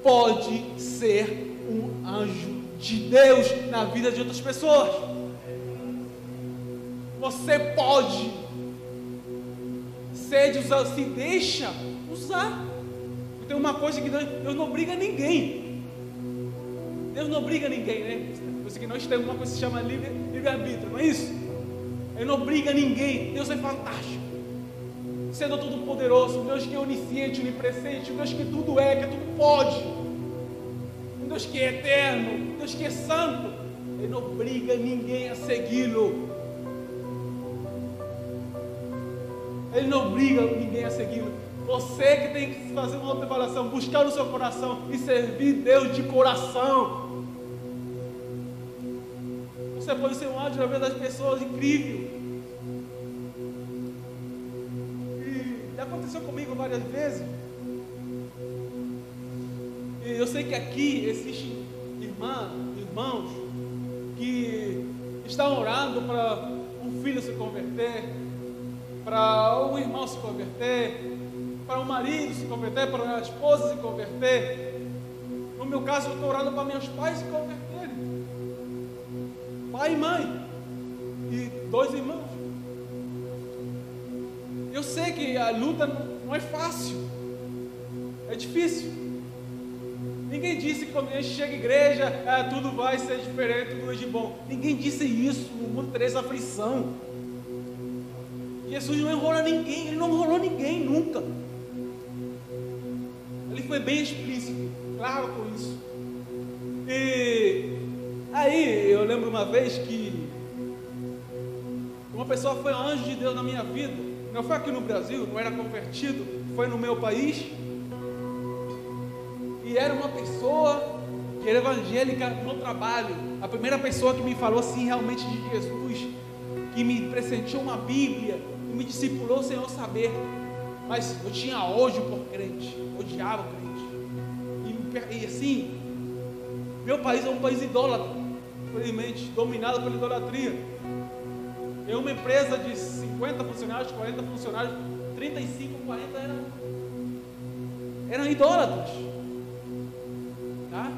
pode ser um anjo de Deus na vida de outras pessoas. Você pode ser usado, se deixa usar. Tem uma coisa que Deus não obriga ninguém. Deus não obriga ninguém, né? Você que nós temos uma coisa que se chama livre-arbítrio, não é isso? Ele não obriga ninguém. Deus é fantástico. Sendo todo poderoso, um Deus que é onisciente, onipresente, um Deus que tudo é, que tudo pode, um Deus que é eterno, um Deus que é santo. Ele não obriga ninguém a segui-lo. Ele não obriga ninguém a segui-lo. Você que tem que fazer uma autoavaliação, buscar no seu coração e servir Deus de coração. Você pode ser um anjo na vida das pessoas, incrível. Aconteceu comigo várias vezes. E eu sei que aqui existem irmãos que estão orando para um filho se converter, para um irmão se converter, para um marido se converter, para a esposa se converter. No meu caso, eu estou orando para meus pais se converterem, pai e mãe, e 2 irmãos. Eu sei que a luta não é fácil, é difícil. Ninguém disse que quando a gente chega à igreja, tudo vai ser diferente, tudo é de bom. Ninguém disse isso, o mundo teria essa aflição. Jesus não enrola ninguém, ele não enrolou ninguém nunca. Ele foi bem explícito, claro com isso. E aí eu lembro uma vez que uma pessoa foi um anjo de Deus na minha vida. Não foi aqui no Brasil, não era convertido, foi no meu país. E era uma pessoa que era evangélica no trabalho. A primeira pessoa que me falou assim realmente de Jesus, que me presenteou uma Bíblia, que me discipulou sem eu saber. Mas eu tinha ódio por crente, odiava crente. E assim, meu país é um país idólatra, infelizmente, dominado pela idolatria. Em uma empresa de 50 funcionários, 40 funcionários, 35, 40 eram idólatras. Tá?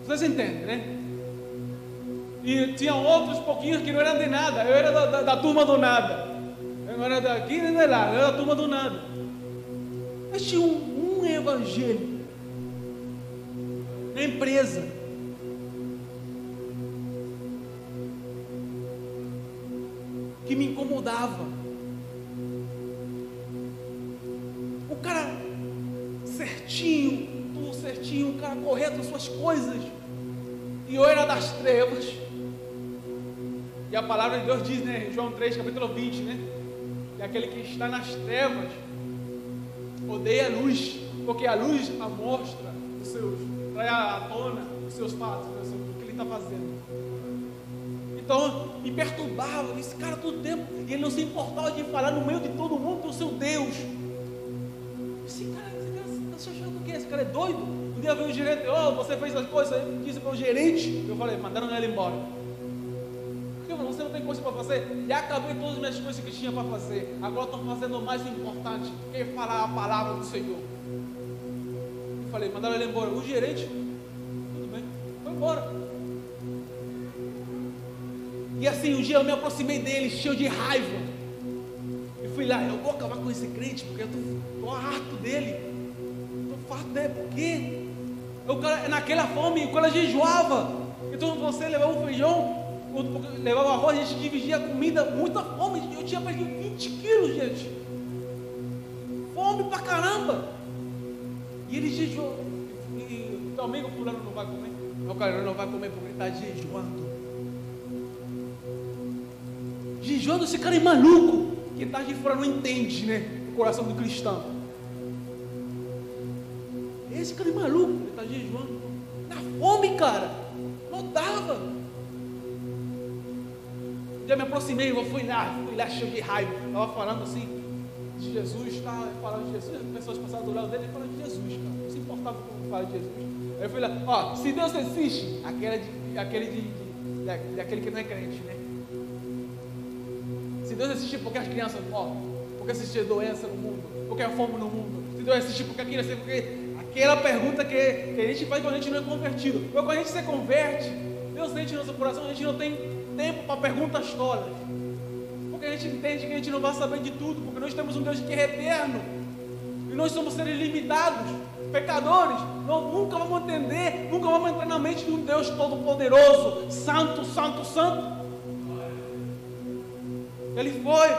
Vocês entendem, né? E tinham outros pouquinhos que não eram de nada. Eu era da turma do nada. Eu não era daqui nem de lá, eu era da turma do nada. Mas tinha um evangelho na empresa. Que me incomodava. O cara certinho, tudo certinho, o cara correto nas suas coisas. E eu era das trevas. E a palavra de Deus diz, né, João 3, capítulo 20, né? Que aquele que está nas trevas odeia a luz, porque a luz a mostra os seus, traz à tona os seus fatos, né, o que ele está fazendo. Então, me perturbava, esse cara todo tempo, e ele não se importava de falar no meio de todo mundo do seu Deus. Esse cara está se achando o quê? Esse cara é doido? Um dia veio o gerente, você fez as coisas, disse para o gerente, eu falei, mandaram ele embora. Porque você não tem coisa para fazer? Já acabei todas as minhas coisas que tinha para fazer, agora estou fazendo o mais importante, que é falar a palavra do Senhor. falei, mandaram ele embora. O gerente, tudo bem, foi embora. E assim, um dia eu me aproximei dele, cheio de raiva. E fui lá, eu vou acabar com esse crente, porque eu estou harto dele. Estou farto dele, por quê? O cara, naquela fome, o cara jejuava. Então você levava um feijão, levava arroz, a gente dividia a comida, muita fome. Eu tinha perdido 20 quilos, gente. Fome pra caramba. E ele jejuou. E teu amigo fulano não vai comer? O cara não vai comer porque ele está jejuando. Jejuando, esse cara é maluco. Quem está de fora não entende, né? O coração do cristão. Esse cara é maluco, ele está jejuando. Na fome, cara. Não dava. Eu me aproximei, eu fui lá cheio de raiva. Estava falando assim de Jesus, estava falando de Jesus. As pessoas passaram do lado dele e falaram de Jesus, cara. Não se importava com falar de Jesus. Aí eu fui lá, ó, se Deus existe, aquele que não é crente, né? Se Deus existe, porque as crianças morrem, porque existe doença no mundo, porque há fome no mundo. Se Deus existe, porque aquilo assim, porque aquela pergunta que a gente faz quando a gente não é convertido. Porque quando a gente se converte, Deus sente no nosso coração, a gente não tem tempo para perguntas tolas. Porque a gente entende que a gente não vai saber de tudo, porque nós temos um Deus que é eterno. E nós somos seres limitados, pecadores. Nós nunca vamos entender, nunca vamos entrar na mente de um Deus todo-poderoso, santo, santo, santo. Ele foi.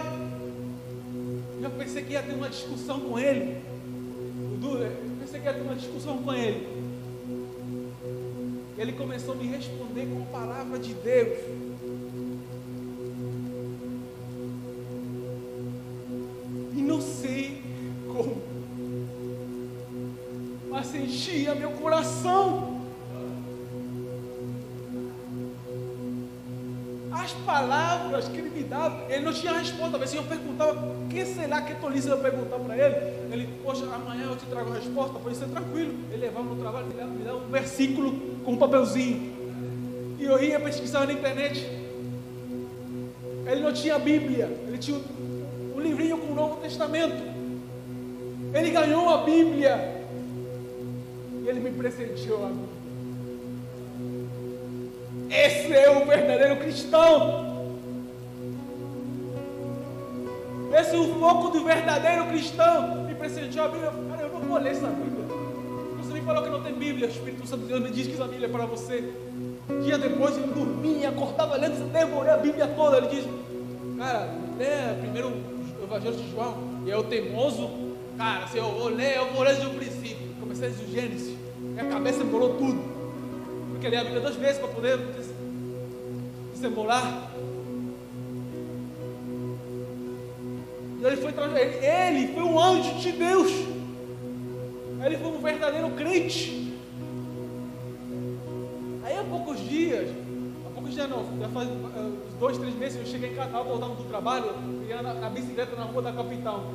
Eu pensei que ia ter uma discussão com ele. Eu pensei que ia ter uma discussão com ele. Ele começou a me responder com a palavra de Deus. E não sei como, mas enchia meu coração. As palavras que ele me dava, ele não tinha resposta. Talvez se eu perguntava, que sei lá, que tolice eu perguntar para ele. Ele, poxa, amanhã eu te trago a resposta, pode ser tranquilo. Ele levava no trabalho, me dava um versículo com um papelzinho. E eu ia pesquisar na internet. Ele não tinha Bíblia, ele tinha um livrinho com o Novo Testamento. Ele ganhou a Bíblia. E ele me presenteou a mim. Esse é o verdadeiro cristão. Esse é o foco do verdadeiro cristão. Me presenteou a Bíblia. Cara, eu não vou ler essa Bíblia. Você me falou que não tem Bíblia. O Espírito Santo de Deus me diz que essa Bíblia é para você. Dia depois eu dormia, acordava lendo, devorei a Bíblia toda. Ele diz, cara, lê primeiro o Evangelho de João. E eu teimoso, cara, se eu vou ler desde o princípio. Comecei desde o Gênesis. Minha cabeça embolou tudo. Porque ler a Bíblia 2 vezes para poder desembolar. E ele foi um anjo de Deus. Ele foi um verdadeiro crente. Aí há poucos dias não, já faz 2, 3 meses eu cheguei em casa, estava voltando do trabalho, ia na bicicleta na rua da capital.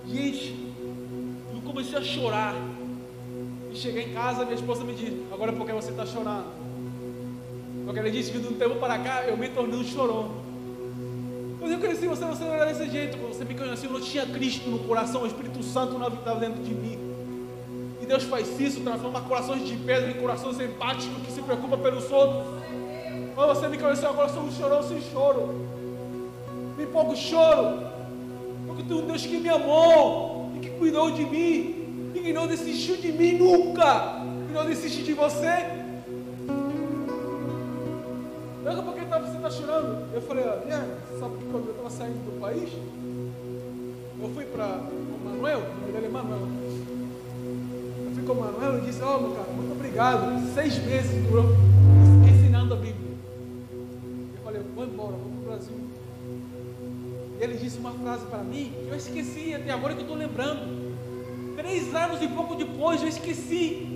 Gente, eu comecei a chorar. E cheguei em casa, minha esposa me disse, agora por que você está chorando? Porque ele disse que de um tempo para cá eu me tornei um chorão. Mas eu cresci, você não era desse jeito. Quando você me conheceu, eu não tinha Cristo no coração, o Espírito Santo não habitava dentro de mim. E Deus faz isso, transforma corações de pedra em corações empáticos que se preocupam pelos outros. Mas você me conheceu, agora eu sou um chorão sem choro. Me pouco choro. Porque tem um Deus que me amou e que cuidou de mim. E que não desistiu de mim nunca. E não desiste de você. Daqui a pouco você está chorando. Eu falei, sabe que quando eu estava saindo do país, eu fui para o Manuel, o nome dele é Manuel. Eu fui com o Manuel e disse, meu cara, muito obrigado. 6 meses durou ensinando a Bíblia. Eu falei, vou embora, vou para o Brasil. E ele disse uma frase para mim que eu esqueci, até agora que eu estou lembrando. 3 anos e pouco depois eu esqueci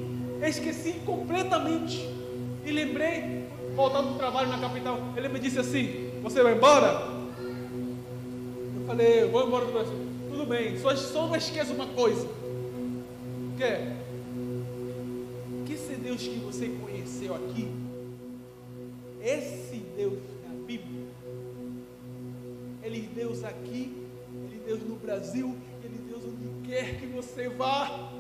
completamente. E lembrei, voltando do trabalho na capital, ele me disse assim, você vai embora? Eu falei, eu vou embora do Brasil. Tudo bem, só não esqueça uma coisa. O que é? Que esse Deus que você conheceu aqui, esse Deus na Bíblia, Ele é Deus aqui, Ele é Deus no Brasil, Ele é Deus onde quer que você vá.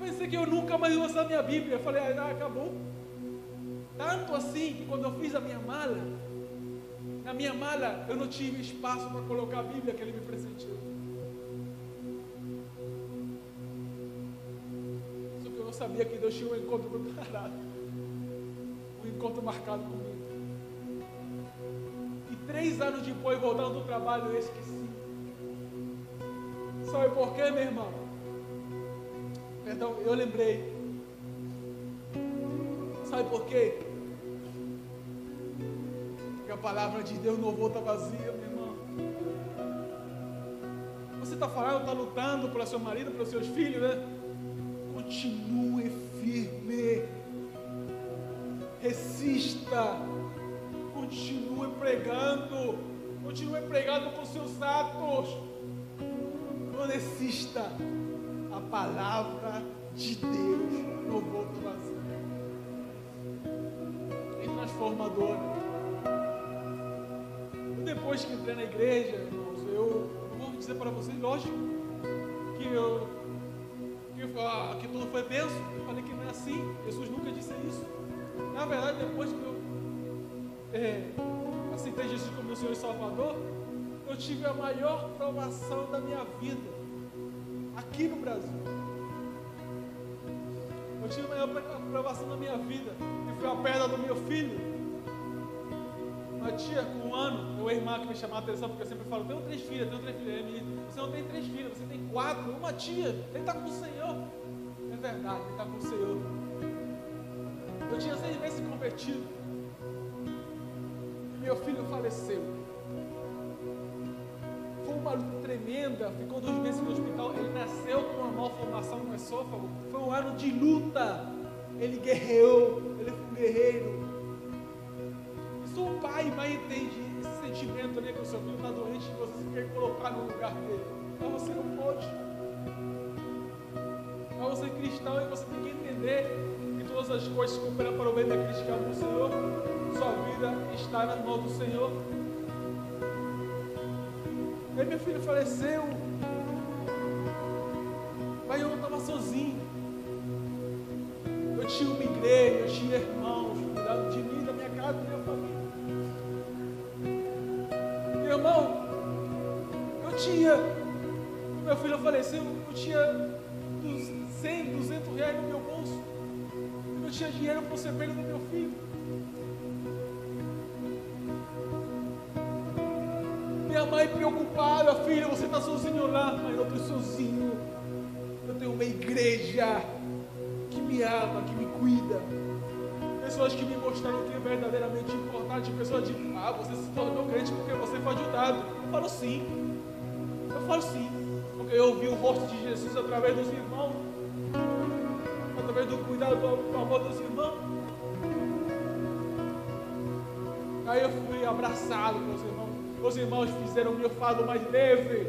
pensei que eu nunca mais ia usar minha Bíblia. Eu falei, acabou. Tanto assim que quando eu fiz a minha mala, na minha mala eu não tive espaço para colocar a Bíblia que ele me presenteou. Só que eu não sabia que Deus tinha um encontro preparado, um encontro marcado comigo. E 3 anos depois, voltando do trabalho, eu esqueci. Sabe por quê, meu irmão? Perdão, eu lembrei. Sabe por quê? Porque a palavra de Deus não volta vazia, meu irmão. Você está falando, está lutando pelo seu marido, pelos seus filhos, né? Continue firme. Resista. Continue pregando. Continue pregando com seus atos. Não desista. A palavra de Deus não volta vazia. É transformadora. Depois que entrei na igreja, irmãos, eu vou dizer para vocês, lógico, que tudo foi bênção. Eu falei que não é assim. Jesus nunca disse isso. Na verdade, depois que eu aceitei Jesus como meu Senhor e Salvador, eu tive a maior provação da minha vida aqui no Brasil. Eu tive a maior provação da minha vida, que foi a perda do meu filho. Uma tia, com 1 ano, uma irmã que me chamava a atenção, porque eu sempre falo, tenho 3 filhas. Ele me disse, você não tem 3 filhas, você tem 4, uma tia, ele está com o Senhor. É verdade, ele está com o Senhor. Eu tinha 6 meses convertido, e meu filho faleceu. Foi uma luta tremenda, ficou 2 meses no hospital, ele nasceu com uma malformação no esôfago, foi um ano de luta, ele guerreou, ele foi um guerreiro. O pai e mãe entende esse sentimento ali que o seu filho está doente e você quer colocar no lugar dele, mas você não pode. Mas você é cristão e você tem que entender que todas as coisas cooperam para o bem daqueles que amam o Senhor. Sua vida está nas mãos do Senhor. Aí meu filho faleceu, mas eu não estava sozinho. Eu tinha uma igreja, eu tinha irmãos cuidando de mim, da minha casa, da minha família. Irmão, meu filho faleceu, eu tinha 100, 200 reais no meu bolso, eu não tinha dinheiro para o sepulcro do meu filho. Minha mãe preocupada, filha, você está sozinho lá? Mas eu estou sozinho, eu tenho uma igreja que me ama, que me cuida. Pessoas que me mostraram o que é verdadeiramente importante. Pessoas dizem, você se tornou crente porque você foi ajudado. Eu falo sim, porque eu vi o rosto de Jesus através dos irmãos, através do cuidado, do amor dos irmãos. Aí eu fui abraçado pelos irmãos. Os irmãos fizeram o meu fardo mais leve.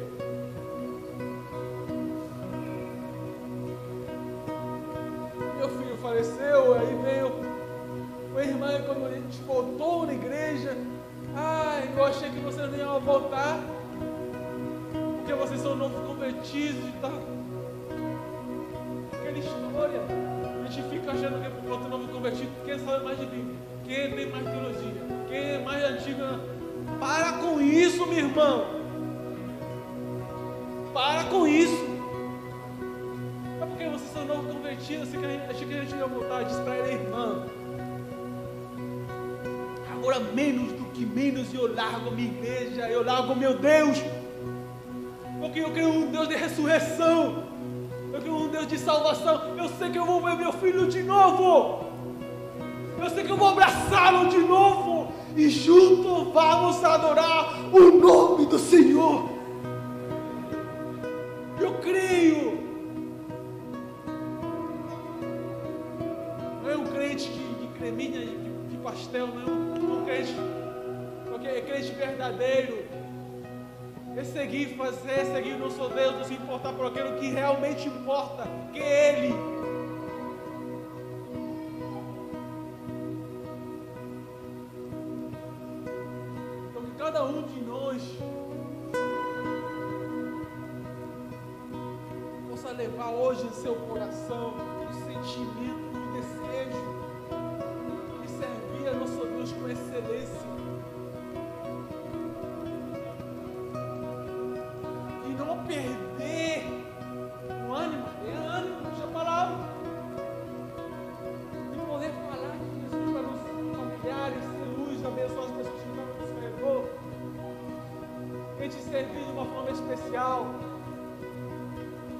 Meu filho faleceu, aí veio a irmã, quando a gente voltou na igreja, eu achei que vocês não iam voltar, porque vocês são novos convertidos e tal. Aquela história, a gente fica achando que é outro novo convertido, quem sabe mais de Bíblia, quem tem mais teologia, quem é mais antigo. Para com isso, meu irmão. Para com isso. É porque vocês são novos convertidos, achei que a gente ia voltar, disse para ele, irmã. Agora menos do que menos eu largo a minha igreja, eu largo meu Deus, porque eu creio um Deus de ressurreição, eu creio um Deus de salvação. Eu sei que eu vou ver meu filho de novo, eu sei que eu vou abraçá-lo de novo, e juntos vamos adorar o nome do Senhor. Eu creio. Não é um crente de creminha, de pastel, não. Porque é crente verdadeiro, é seguir, fazer, seguir o nosso Deus, não se importar por aquilo que realmente importa, que é Ele. Então que cada um de nós possa levar hoje em seu coração o sentimento, o desejo de servir a nosso Deus com excelência. E não perder o ânimo, já palavra. E poder falar de Jesus para os familiares, ser luz, abençoar as pessoas que estão ao nosso redor. E te servir de uma forma especial.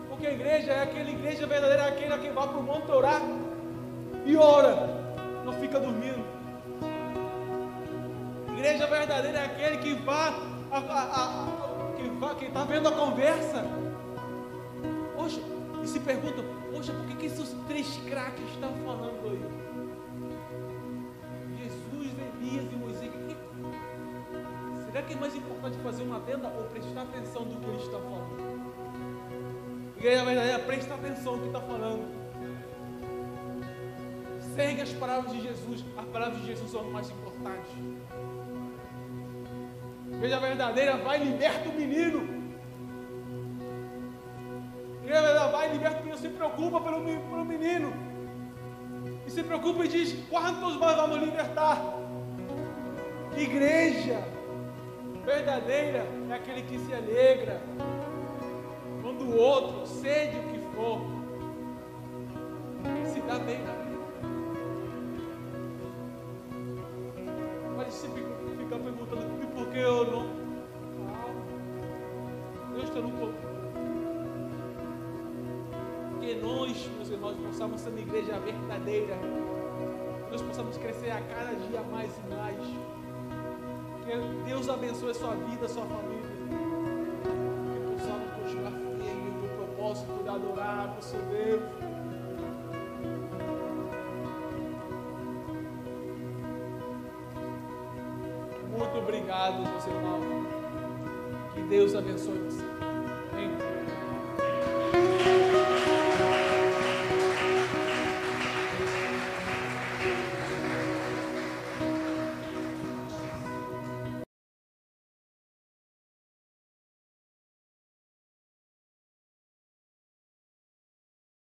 Porque a igreja é aquela igreja verdadeira, é aquela que vai para o monte orar e ora, não fica dormindo. Igreja verdadeira é aquele que vai, que está vendo a conversa. Poxa, e se perguntam, poxa, por que esses três craques estão falando aí? Jesus, Elias e Moisés. Será que é mais importante fazer uma tenda ou prestar atenção do que eles estão falando? Igreja verdadeira, presta atenção no que está falando. Segue as palavras de Jesus. As palavras de Jesus são as mais importantes. Igreja verdadeira, vai e liberta o menino. Igreja verdadeira, vai e liberta o menino. Se preocupa pelo menino. E se preocupa e diz: quantos nós vamos libertar? Igreja verdadeira é aquele que se alegra quando o outro, seja o que for, se dá bem na vida. Mas se ficar perguntando, e por que eu não? Deus está no controle. Que nós, meus irmãos, possamos ser uma igreja verdadeira. Que nós possamos crescer a cada dia mais e mais. Que Deus abençoe a sua vida, a sua família. Que possamos continuar firme no propósito de adorar o seu Deus. Muito obrigado, meus irmãos. Que Deus abençoe você. Amém.